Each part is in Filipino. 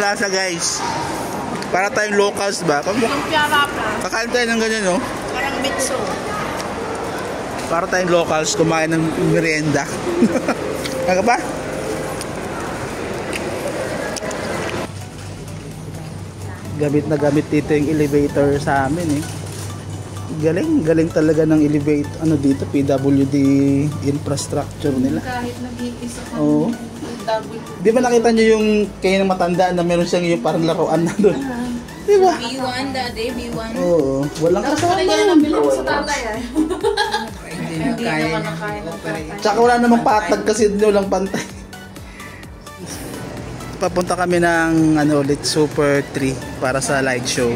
lasa guys. Para tayong locals ba? Lumpia Rapla. Kakain tayo ng ganyan, no? Parang bitso. Para tayong locals, kumain ng merienda. Kaka ba? Gamit na gamit dito yung elevator sa amin eh. Galing talaga ng elevator. Ano dito? PWD infrastructure nila. Kahit nag-iisa ka. Oo. Di ba nakita nyo yung kayo ng matanda na meron siyang yung parang laruan na doon? Di ba? B1 dati, B1. Oo. Walang kasama. Nabili mo sa tatay eh. Hindi naman nakakain ng tatay. Tsaka wala namang patag kasi walang pantay. Papunta kami ng ulit Super 3 para sa light show.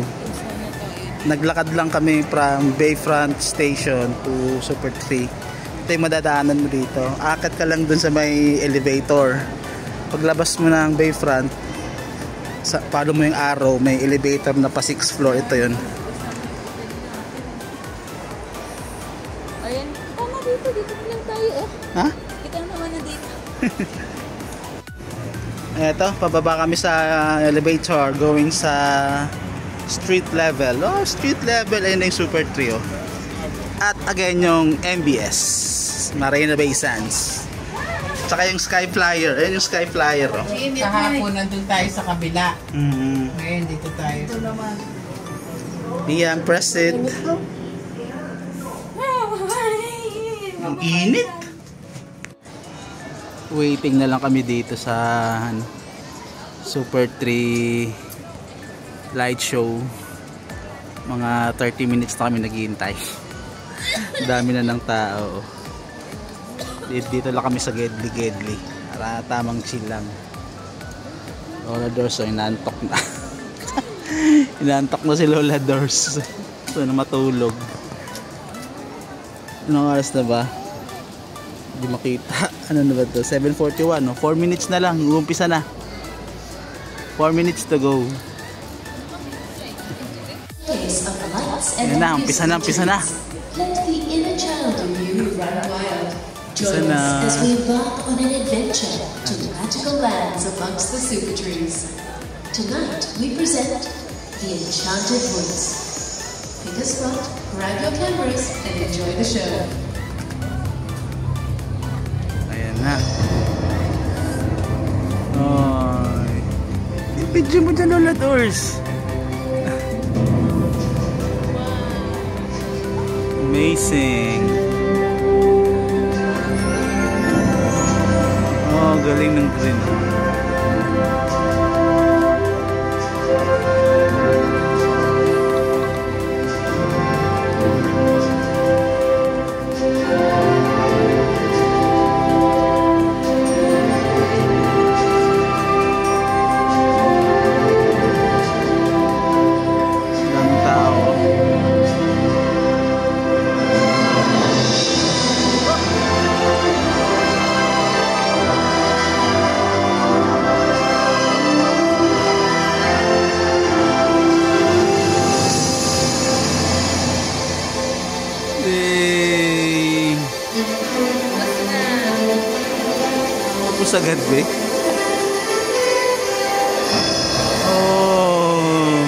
Naglakad lang kami from Bayfront Station to Super 3. Ito yung madadaanan mo dito. Akit ka lang dun sa may elevator. Paglabas mo ng Bayfront, follow mo yung arrow, may elevator na pa 6th floor. Ito yun. Ayan, kita na dito lang tayo oh. Ha? Kita naman na dito. Eto, pababa kami sa elevator going sa street level. Oh, street level. Ayun na yung Super 3 oh. At again yung MBS, Marina Bay Sands. Tsaka yung Sky Flyer. Ayun yung Sky Flyer oh. Kahapon nandun tayo sa kabila. Ngayon dito tayo. Ito naman. Diyan, press it. Ang init. Waiting na lang kami dito sa Super 3 light show. Mga 30 minutes na kami naghihintay. Dami na ng tao. Dito lang kami sa Gedli. Para tamang chill lang. Lola Doors, so inaantok na. Inaantok na si Lola Doors. So na matulog. Anong oras na ba? Hindi makita. Ano na ba ito? 7:41 no? 4 minutes na lang. Uumpisa na. 4 minutes to go. Ayan na. Umpisa na. Let the inner child in you run wild. Join us as we embark on an adventure to magical lands amongst the super trees. Tonight we present The Enchanted Woods. Pick a spot, grab your cameras, and enjoy the show. Ayan na. Ay. I-video mo dyan, Lola Doors. Amazing. Oh, galing ng green. Tapos agad ba? Oh.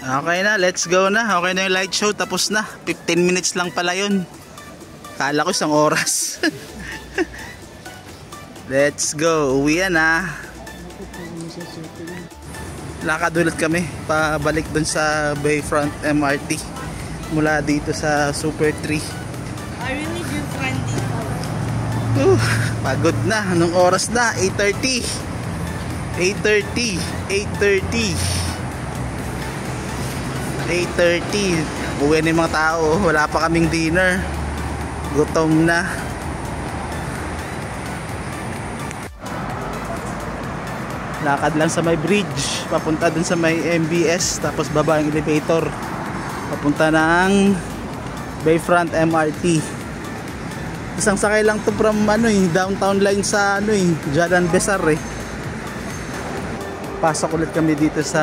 Okay na, let's go na. Okay na yung light show, tapos na. 15 minutes lang pala yun. Kala ko isang oras. Let's go, uwi na. Lakad ulit kami pabalik dun sa Bayfront MRT mula dito sa Super 3. I really do find dito. Pagod na. Anong oras na? 8:30. 8:30. Uwi na yung mga tao. Wala pa kaming dinner. Gutom na. Lakad lang sa may bridge papunta dun sa may MBS, tapos baba yung elevator papunta ng Bayfront MRT. Isang sakay lang to from downtown line sa Jalan Besar eh. Pasok ulit kami dito sa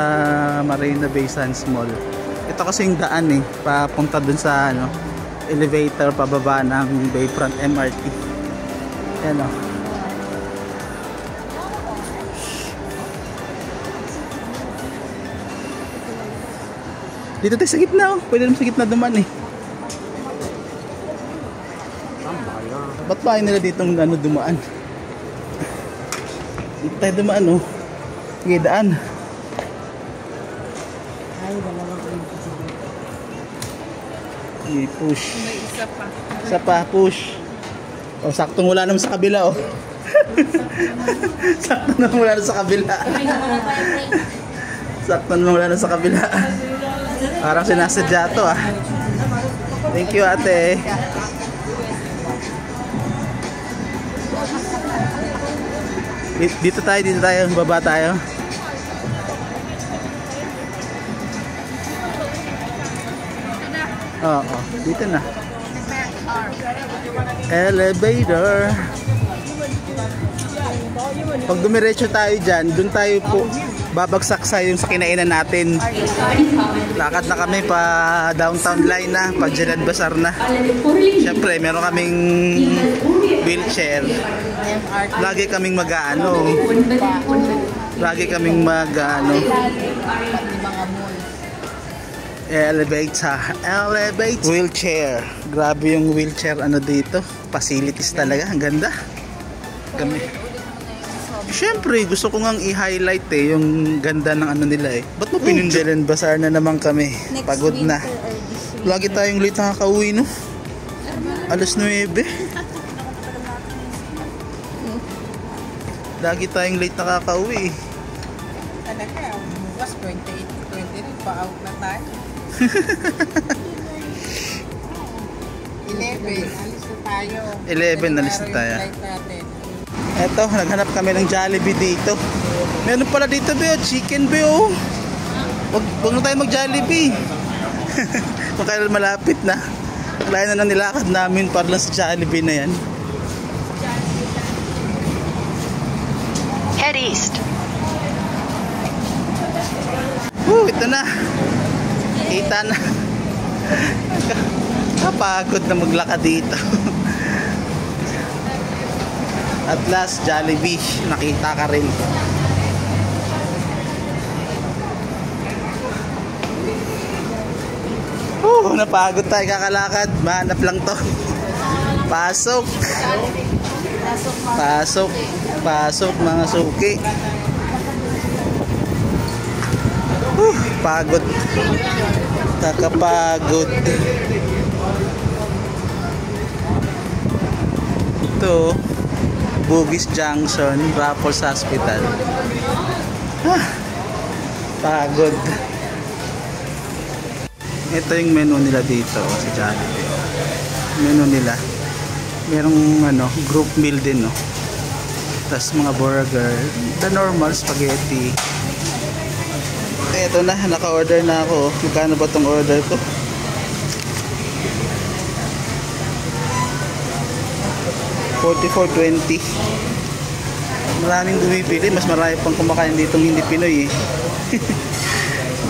Marina Bay Sands Mall. Ito kasi yung daan eh, papunta dun sa elevator pababa ng Bayfront MRT. Yan o. Dito tayo sa gitna oh. Pwede naman sa gitna duman eh. Ba't ba nila ditong dumaan? Dito tayo dumaan oh. Sige, daan. Sige, push. May isa pa. Isa pa, push. Oh, saktong wala naman sa kabila oh. Saktong naman wala naman sa kabila. Saktong naman wala naman sa kabila. Parang sinasadya to ah. Thank you ate. Dito tayo, baba tayo. Oo, dito na. Elevator. Pag dumiretso tayo dyan, dun tayo po babagsak sa yung sa kinainan natin. Lakad na kami pa downtown line na, pa Jalan Besar na. Siyempre, meron kaming wheelchair. Lagi kaming elevator. Wheelchair. Grabe yung wheelchair dito. Facilities talaga, ang ganda. Siyempre, gusto ko ngang i-highlight yung ganda ng nila eh. Ba't mo Jalan Besar na naman kami? Pagod na. Lagi tayong late nakakauwi no? Alas 9. Lagi tayong late nakakauwi. Talaga, bukas 28-20 pa-out na tayo. 11, alis na tayo. 11, alis na tayo. Eto, naghanap kami ng Jollibee dito. Meron pala dito chicken oh. Wag na tayo mag Jollibee. Kung kailan malapit na. Kailan na nilakad namin para lang sa Jollibee na yan. Head east. Ito na. Kita na. Kapagod na maglakad dito. At last, Jollibee. Nakita ka rin. Napagod tayo kakalakad. Mahanap lang to. Pasok. Pasok. Pasok mga suki. Pagod. Kakapagod. Ito Bugis Junction, Raffles Hospital. Pagod. Ito yung menu nila dito sa Jollibee. Menu nila. Merong group meal din no. Tapos mga burger, the normal spaghetti. Ito na, naka-order na ako. Magkano ba tong order ko? $44.20. Maraming bumibili, mas marami pang kumakain dito hindi Pinoy eh.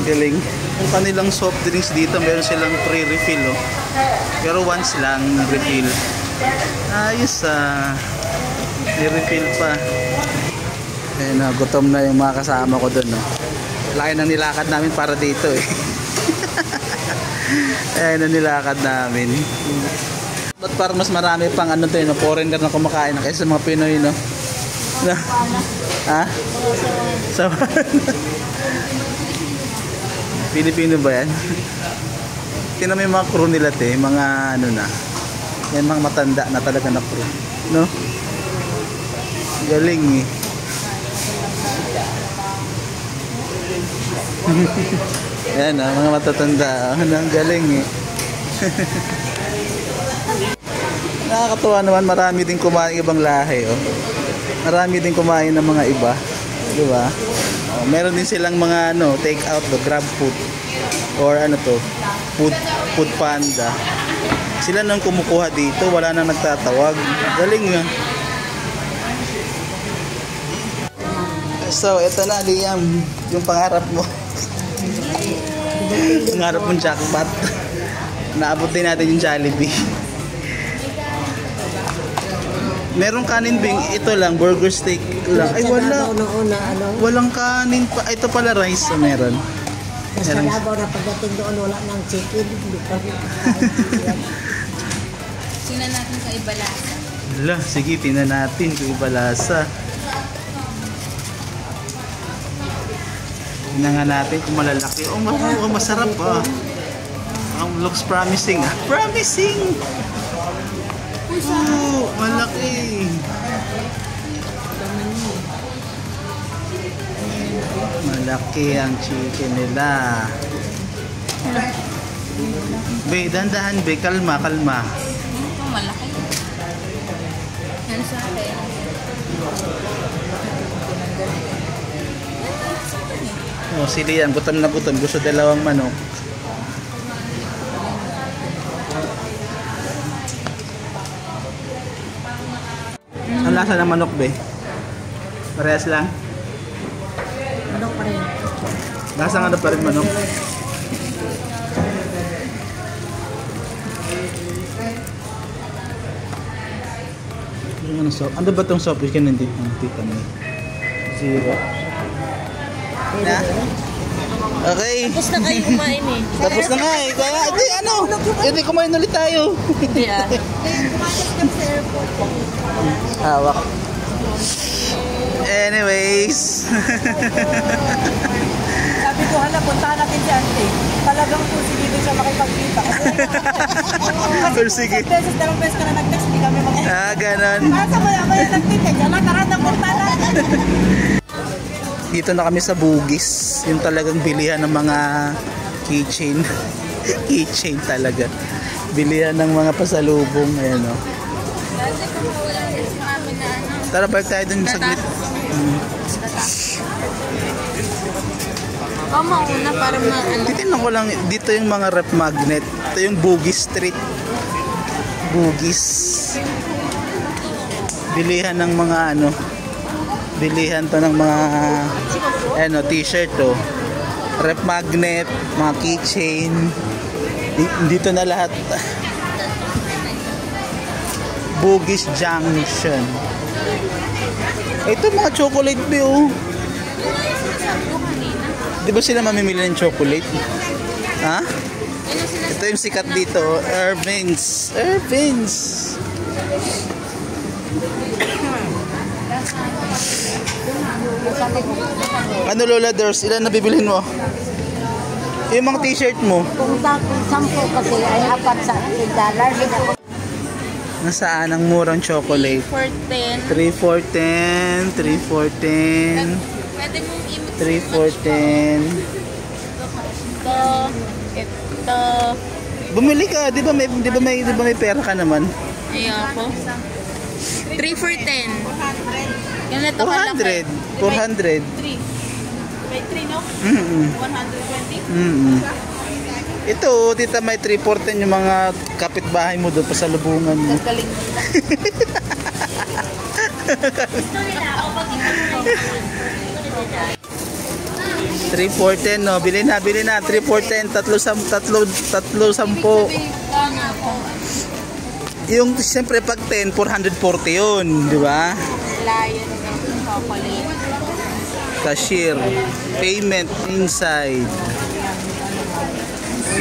Galing. Yung kanilang soft drinks dito, meron silang free refill oh. Pero once lang refill. Ayos may refill pa. Gutom na yung mga kasama ko doon no. Laki nang nilakad namin para dito eh. Ayan ang nilakad namin. Ba't parang mas marami pang ano to, no? Foreigner na kumakain na kaysa mga Pinoy, no? Ha? Pilipino ba yan? Tingnan mo yung mga crew nila, te. Mga ano na. Yan, mga matanda na talaga na crew. No? Galing eh. Yan, mga matatanda. Ang galing eh. Nakakatuwa naman, marami din kumain ibang lahi, oh. Marami din kumain ng mga iba, di ba? Oh, meron din silang mga ano, take out, grab food or ano to, food panda. Sila nang kumukuha dito, wala nang nagtatawag. Galing nga. So, ito na Liam, yung pangarap mo. Pangarap mong jackpot. Naabot din natin yung Jollibee. Merong kanin bing, ito lang, burger steak lang. Ay wala. Walang kanin pa. Ito pala rice, so meron. Sa labaw na pagdating doon, wala ng chicken. Tingnan natin sa Ibalasa. Wala, sige, tingnan natin kung Ibalasa. Tingnan nga natin kung malalaki. Oh, masarap ah. Looks promising ah. Promising! Oh, malaki. Malaki ang chicken nila. Be, dandahan be, kalma. Ito malaki. Yan sa akin. Oh, si Liam, gutom na gutom. Gusto dalawang manok. Ang lasa ng manok, be? Parehas lang? Manok pa rin. Lasang ano pa rin manok? Ano ba itong soft? Ikan hindi kami. Zero. Na? Okay. Tapos na kayo kumain eh. Tapos na nga eh. Kaya, hindi ano. Hindi kumain ulit tayo. Hindi ah. Hawak. Anyways. Sabi ko, hala, puntahan natin si Auntie. Talagang po, sige doon siya makipagkita. Pero sige. Dalawang beses ka na nag-text, hindi kami mag-text. Ganon. Asa mo yan, kaya nag-text. Alam, karang puntahan natin. Dito na kami sa Bugis. Yung talagang bilihan ng mga keychain. Keychain talaga. Bilihan ng mga pasalubong. Ayan o. Tara, balik tayo dun saglit. Mauna para maano. Titignan ko lang, dito yung mga rep magnet. Ito yung Bugis Street. Bugis. Bilihan ng mga ano. Bilihan to ng mga ano, t-shirt to. Rep magnet, mga keychain. Dito na lahat. Bugis Junction. Ito mga chocolate be oh. Di ba sila mamimili ng chocolate? Ha? Ito yung sikat dito, Irving's. Irving's. Ano Lola Ders, ilan nabibilhin mo? Yung mga t-shirt mo? Kung 10 kasi ay apat sa $8. Nasaan ang murang chocolate? 3 3 for 10. 3 for 10. Pwede mong imot. 3 for 10. Ito. Bumili ka, di ba may pera ka naman? Ayoko. 3 for 10. Ganito 400. 400. 3. May 3 no? 120? Ito, tita, may 3 for 10 yung mga kapitbahay mo doon pa sa lubungan mo. Galing mo. 3 for 10, no? Bili na. 3 for 10, tatlo sampo. Yung, siyempre, pag 10, 440 yun, di ba? Lion ng chocolate. Cashier. Payment inside.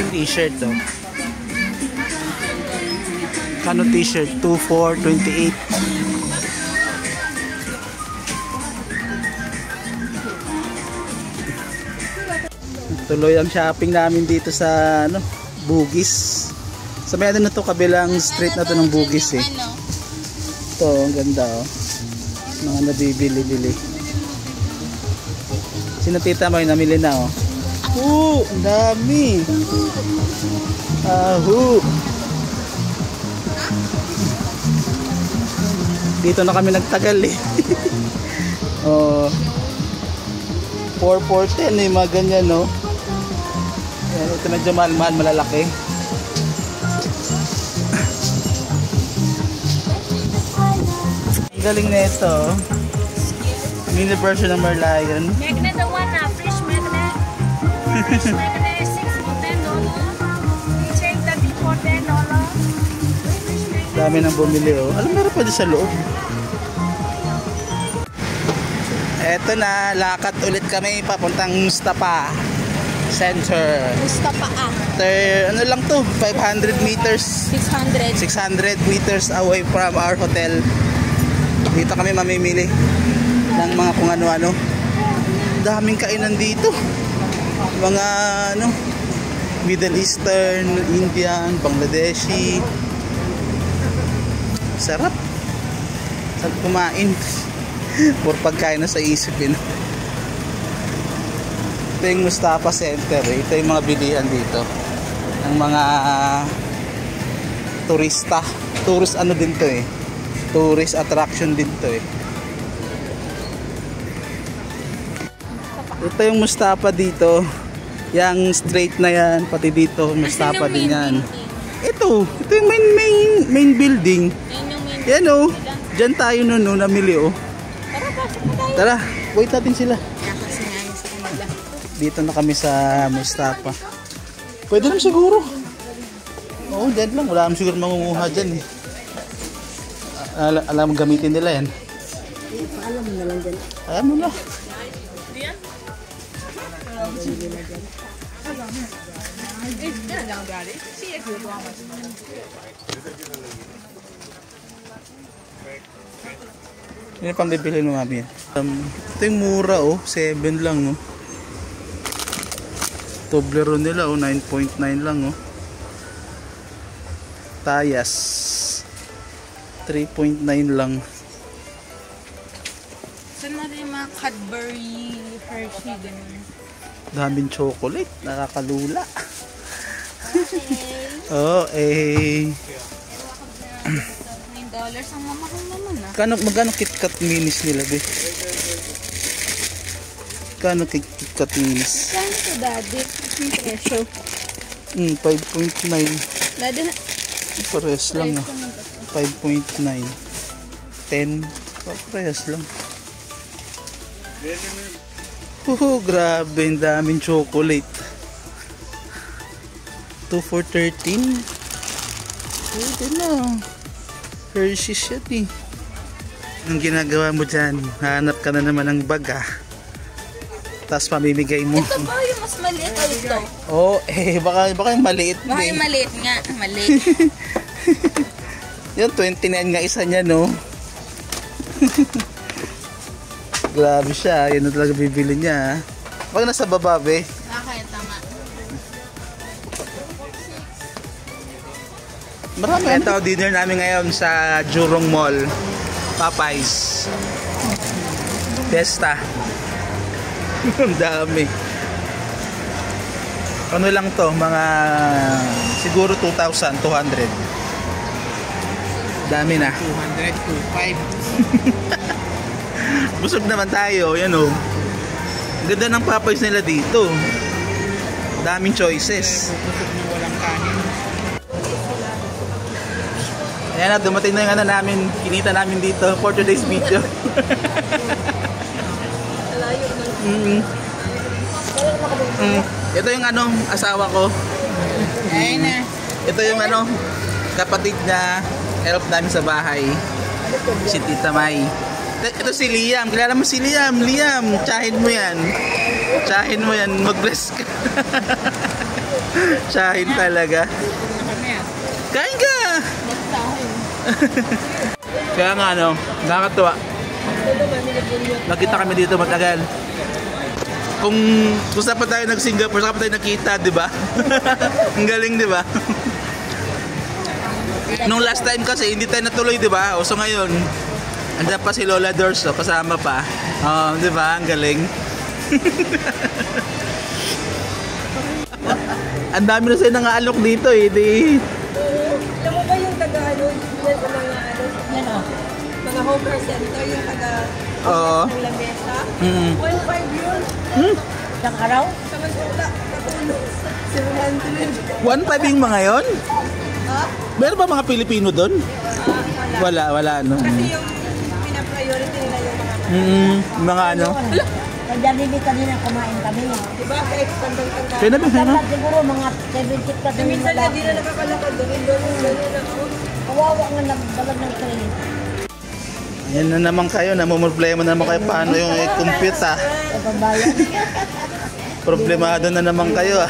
T-shirt to. Kano t-shirt? 2,428. Tuloy ang shopping namin dito sa ano, Bugis. Sa may ano na to, kabilang street na to ng Bugis eh. Ito, ang ganda oh. Mga nabibili-bili. Sino tita mo yung namili na oh? Ang dami! Dito na kami nagtagal eh. Oh, 4,410 eh, mga ganyan no. Yan, ito medyo mahal-mahal, malalaki. Ang galing na ito. Mini version ng Merlion. Magnet the one na, fresh magnet. Fresh magnet, 6 for $10. Change the big for $10. Dami nang bumili oh. Alam, meron pa din sa loob. Eto na, lakad ulit kami papuntang Mustafa Center. Mustafa Ano lang to, 500 meters. 600. 600 meters away from our hotel. Dito kami mamimili ng mga kung ano-ano. Daming kainan dito. Mga ano, Middle Eastern, Indian, Bangladeshi. Sarap. Sarap kumain. Puro pagkain na sa isipin. Ito yung Mustafa Center eh. Ito yung mga bilihan dito ng mga turista. Tourist ano din to eh. Tourist attraction din to eh. Ito yung Mustafa dito. Yang straight na yan. Pati dito Mustafa din yan. Ito yung main building. Yan o. Diyan tayo nun namili o. Tara, wait natin sila. Dito na kami sa Mustafa. Pwede naman siguro. Oo, dyan lang. Wala naman siguro mangunguha dyan eh. Alam mo gamitin nila yan. Alam mo na lang dyan. Alam mo na. Yan pang bibili mo mami. Ito yung mura oh, 7 lang oh. Toblerone nila oh, 9.9 lang oh. Tayas 3.9 lang. Saan na rin mga Cadbury, Hershey, ganun. Daming chocolate, nakakalula. Oh, eh. $9 ang mamahal naman ah. Magkano KitKat minis nila, be? Magkano KitKat minis? Saan ito, Daddy? Yung presyo. 5.9. Daddy, Parehas lang ah. 5.9. 10. Parehas lang. Grabe, ang daming chocolate. 2 for 13. Pwede na. Hershey's yan eh. Ang ginagawa mo dyan, hanap ka na naman ng bag ah. Tapos pamimigay mo. ito ba yung mas maliit o ito? Oh, baka yung maliit. Baka yung maliit nga. Maliit. Yan, 29 nga isa niya, no? Grabe siya. Yan na talaga bibili niya. Baka nasa baba, be. Okay, tama. Marami. Ito, dinner namin ngayon sa Jurong Mall. Popeyes. Fiesta. Ang dami. Ano lang to? Mga siguro 2,200. Dami na. 200, 2,500. Busog naman tayo, yan o. Ganda ng Popeyes nila dito. Daming choices. Busog na walang kanin. Ayan na, dumating na yung ano namin, kinita namin dito for today's video. Ito yung ano, asawa ko. Ayun na. Ito yung ano, kapatid na help namin sa bahay. Si Tita May. Ito si Liam. Kilala mo si Liam. Liam, tsahin mo yan. Tsahin mo yan. Mag-bless ka. Shahin talaga. Kain ka! Kaya nga ano, nakakatuwa. Nakita kami dito matagal. Kung saan pa tayo nag-Singapore, saan pa tayo nakita, di ba? Ang galing, di ba? Nung last time kasi, hindi tayo natuloy, di ba? O so ngayon, andiyan pa si Lola Dorso, kasama pa. Di ba? Ang galing. Ang dami na sa'yo nangaalok dito eh. Alam mo ba yung taga-ano, mga home care center, yung ng lamesa? 1.5 yun. Isang araw? Samantala, natulog. 700. 1.5 yung mga yon? Ha? Meron ba mga Pilipino doon? Wala no. Kasi yung pinapriority nila yung mga ano? Pagdalili kanina kumain kami. Diba? Ka-expand ang tanda. Kaya naman, Dapat siguro mga 70 ka din Minsan na di na nakakalakad. Doon ako. Kawawa nga nagdalag ng train. Yan na naman kayo, namumroblema na naman kayo paano yung compute ah. Problemado na naman kayo ah.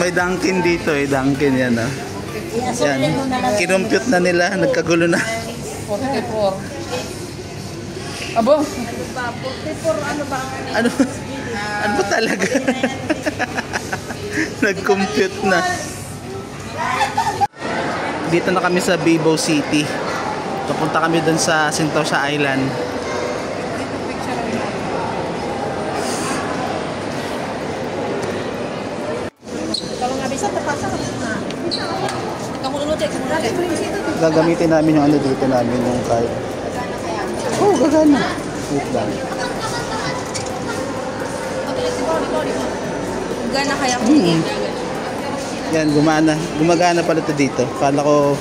May Dunkin dito eh, Dunkin yan ah. Yan, kinumpute na nila, nagkagulo na. 44. Abo? 44 ano ba? Ano ba talaga? Nag-compute na. Dito na kami sa Bibo City. Papunta kami dun sa Sentosa Island. Kalau nga bisa terpaksa na. Kamu dulu cek. Gagamitin namin yung ano dito namin yung card. Oh, gagana. Wait lang. Gana kaya ko. Yan, gumagana pala ito dito. Kala ko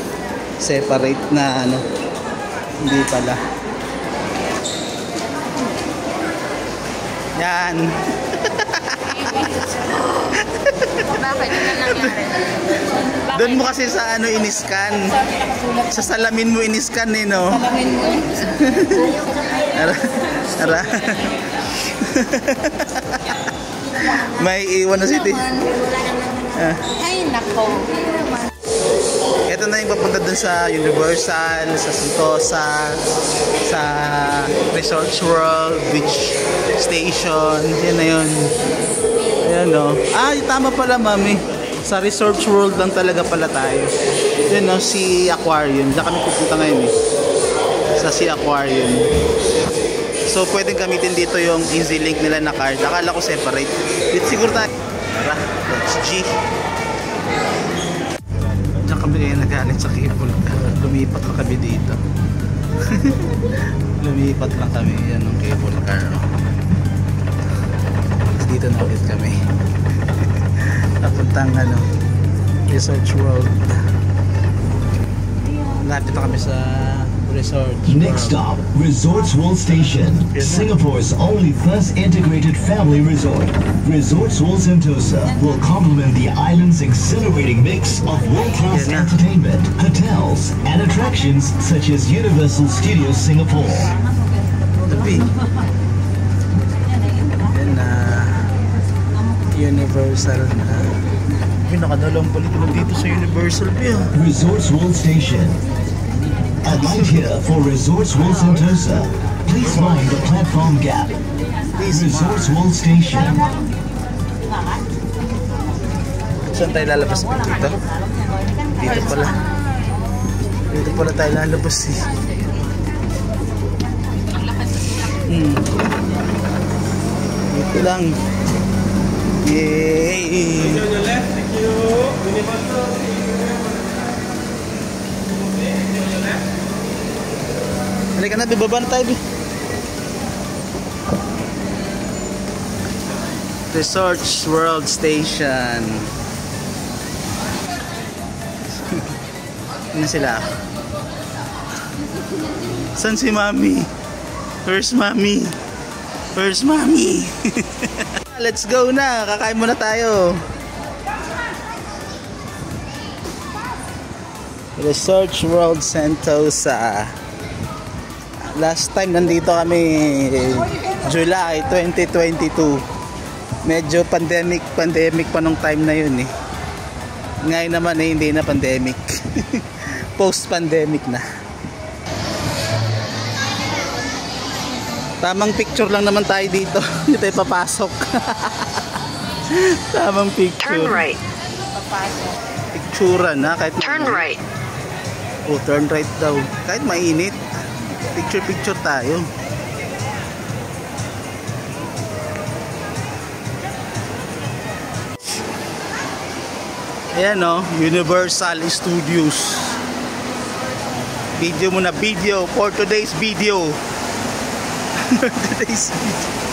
separate na ano. Hindi pala. Yan. Bakit? Ano nangyari? Doon mo kasi sa ano iniskan. Sa salamin mo iniskan eh, no? Salamin mo. Ara. May iwan na city. Ay, nako. Ito na yung papunta dun sa Universal, sa Sentosa, sa Resorts World, Beach Station. Yan na yun. Ayan o. Tama pala mami. Sa Resorts World lang talaga pala tayo. Yun o, Sea Aquarium. Diyan kami pupunta ngayon eh. Sa Sea Aquarium. So pwedeng gamitin dito yung EasyLink nila na card. Akala ko separate. Dito siguro tayo. Tara, let's G. Diyan kami ngayon nagaling sa cable car. Lumipat lang kami dito. Lumipat lang kami. Yan ang cable car. Dito na ulit kami. Napuntang ano, Resorts World. Lapit na kami sa Resorts World. Next stop, Resorts World Station, Singapore's only first integrated family resort. Resorts World Sentosa will complement the island's exhilarating mix of world-class entertainment, hotels, and attractions such as Universal Studios Singapore. Tabi. Yan na Universal na. Pinakadalawang pelikula dito sa Universal View. Resorts World Station. At light here for Resorts World Sentosa. Please mind the platform gap. Resorts World Station. Saan tayo lalabas dito? Dito pala. Dito pala tayo lalabas eh. Dito lang. Yay! Halika na, bibaba na tayo. Resorts World Station. Ano sila? Saan si Mami? Where's Mami? Where's Mami? Let's go na. Kakain muna tayo. Resorts World Sentosa. Last time nandito kami July 2022. Medyo pandemic pa nung time na yun eh. Ngayon naman eh, hindi na pandemic. Post pandemic na. Tamang picture lang naman tayo dito. Hindi tayo papasok. Tamang picture. Turn right. Picturean na kahit Turn right. Oh, turn right daw. Kahit mainit. Picture tayo. Ayan o, Universal Studios. Video muna, video for today's video. Today's video.